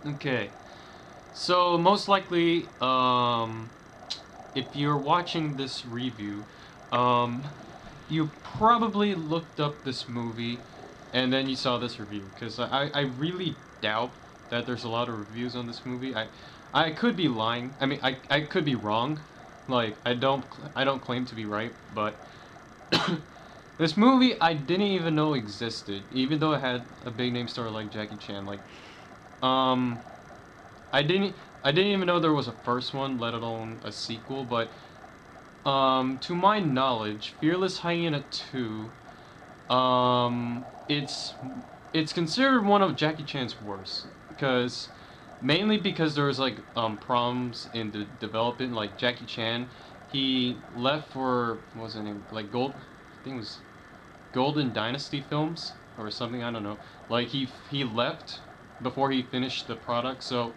Okay. So most likely, if you're watching this review, um, you probably looked up this movie, and then you saw this review. Because I really doubt that there's a lot of reviews on this movie. I could be lying. I mean, I could be wrong. Like I don't claim to be right, but this movie I didn't even know existed, even though it had a big name star like Jackie Chan. Like, um, I didn't I didn't even know there was a first one, let alone a sequel. But to my knowledge, Fearless Hyena 2, it's considered one of Jackie Chan's worst because mainly because there was like problems in the development. Like Jackie Chan, he left for what was it name, like I think it was Golden Dynasty Films or something. I don't know. Like he left before he finished the product. So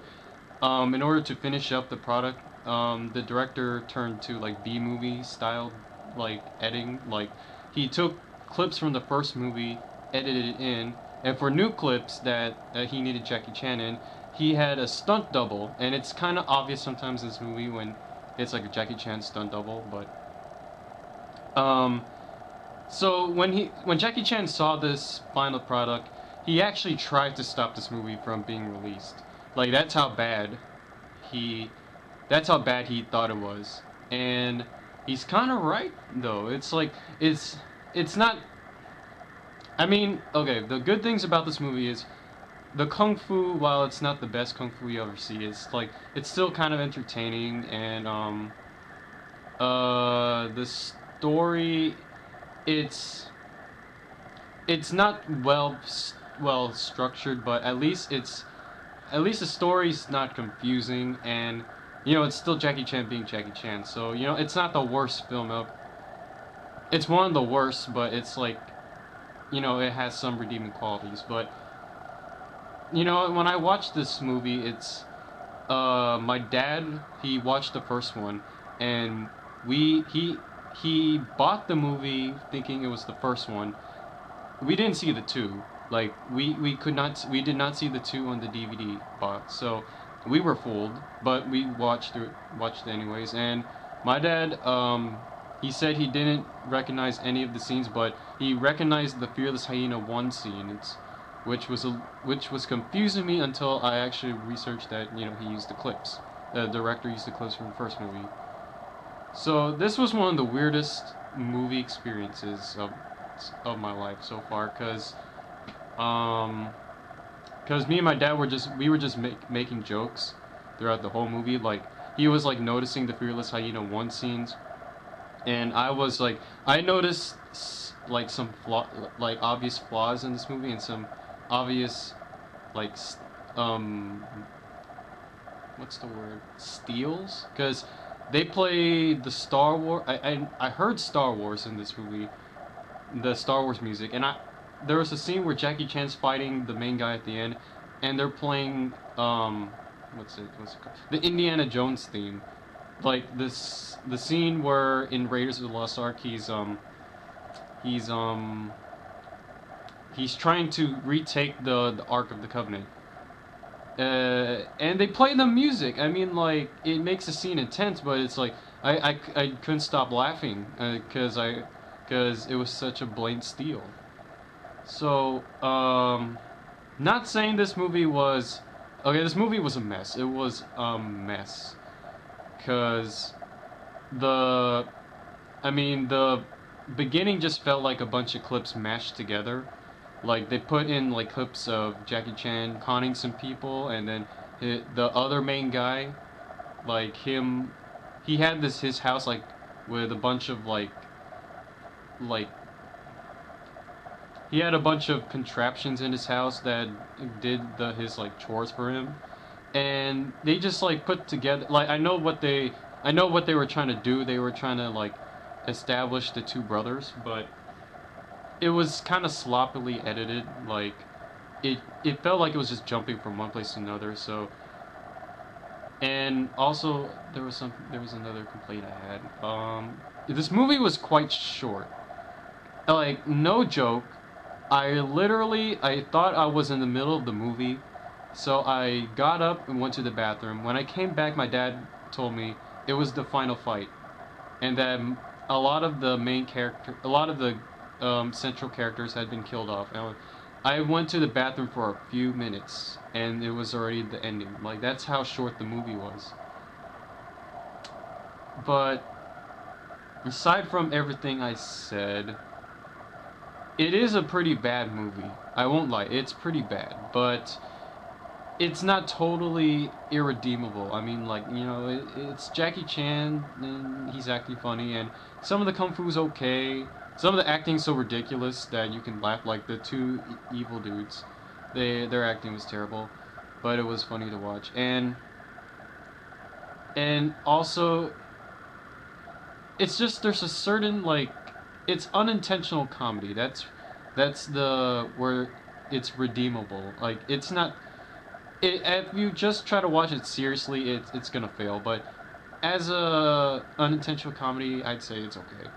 in order to finish up the product, the director turned to like B movie style like editing. Like he took clips from the first movie, edited it in, and for new clips that he needed Jackie Chan in, he had a stunt double. And it's kind of obvious sometimes in this movie when it's like a Jackie Chan stunt double, but um, so when Jackie Chan saw this final product, he actually tried to stop this movie from being released. Like he that's how bad he thought it was. And he's kind of right though. It's like it's not I mean, okay, the good things about this movie is the kung fu, while it's not the best kung fu you ever see, it's still kind of entertaining. And the story, it's it's not well structured, but at least the story's not confusing. And it's still Jackie Chan being Jackie Chan. So it's not the worst film of. It's one of the worst, but it's like it has some redeeming qualities. But when I watched this movie, it's my dad, he watched the first one, and we he bought the movie thinking it was the first one. We didn't see the two. Like we did not see the two on the DVD box. So we were fooled, but we watched it anyways. And my dad, he said he didn't recognize any of the scenes, but he recognized the Fearless Hyena one scene. Which was confusing me until I actually researched that he used the clips. The director used the clips from the first movie. So this was one of the weirdest movie experiences of my life so far, um, cause me and my dad were just making jokes throughout the whole movie. Like he was like noticing the Fearless Hyena one scenes, and I noticed like like obvious flaws in this movie and some obvious like um what's the word, steals, because they play the Star Wars. I heard Star Wars in this movie, the Star Wars music. And there was a scene where Jackie Chan's fighting the main guy at the end, and they're playing what's it called, the Indiana Jones theme. Like the scene where in Raiders of the Lost Ark he's he's trying to retake the Ark of the Covenant. And they play the music. I mean, like, it makes the scene intense, but it's like I couldn't stop laughing because it was such a blatant steal. So not saying this movie was okay. This movie was a mess. It was a mess because the the beginning just felt like a bunch of clips mashed together. Like they put in like clips of Jackie Chan conning some people, and then the other main guy, like him, he had his house like with a bunch of like he had a bunch of contraptions in his house that did his like chores for him. And they just like put together, like I know what they were trying to do. They were trying to like establish the two brothers, but it was kind of sloppily edited. Like it felt like it was just jumping from one place to another. So, and also there was another complaint I had. This movie was quite short. Like no joke, I thought I was in the middle of the movie, So I got up and went to the bathroom. When I came back, my dad told me it was the final fight, and that a lot of the main character, a lot of the central characters had been killed off. And I went to the bathroom for a few minutes, and it was already the ending. Like, that's how short the movie was. But aside from everything I said, it is a pretty bad movie. I won't lie, it's pretty bad, but it's not totally irredeemable. I mean, like, you know, it's Jackie Chan, and he's acting funny, and some of the kung fu's okay. Some of the acting's so ridiculous that you can laugh. Like the two evil dudes, their acting was terrible, but it was funny to watch. And also, it's just there's a certain like, it's unintentional comedy. That's the where it's redeemable. Like, it's not. If you just try to watch it seriously, it's gonna fail. But as a unintentional comedy, I'd say it's okay.